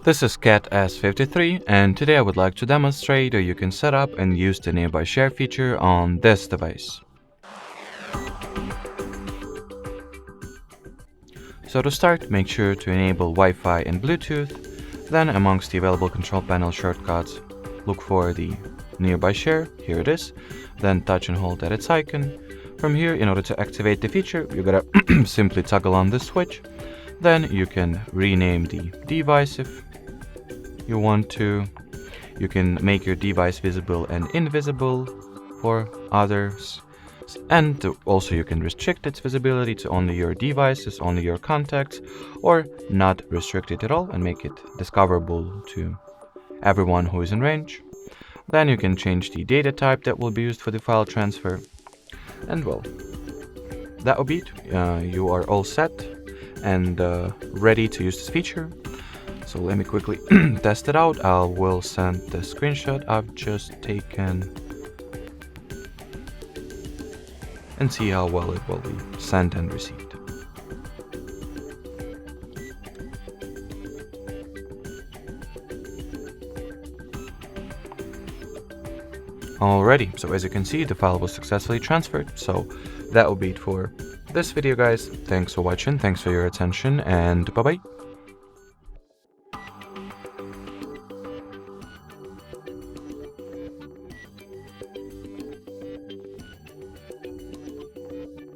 This is Cat S53, and today I would like to demonstrate how you can set up and use the nearby share feature on this device. So to start, make sure to enable Wi-Fi and Bluetooth. Then amongst the available control panel shortcuts, look for the nearby share. Here it is. Then touch and hold at its icon. From here, in order to activate the feature, you gotta simply toggle on this switch. Then you can rename the device if you want to. You can make your device visible and invisible for others. And also you can restrict its visibility to only your devices, only your contacts, or not restrict it at all and make it discoverable to everyone who is in range. Then you can change the data type that will be used for the file transfer. And well, that will be it. You are all set and ready to use this feature. So let me quickly test it out. I will send the screenshot I've just taken and see how well it will be sent and received. Alrighty, so as you can see, the file was successfully transferred. So that will be it for this video, guys. Thanks for watching, thanks for your attention, and bye bye.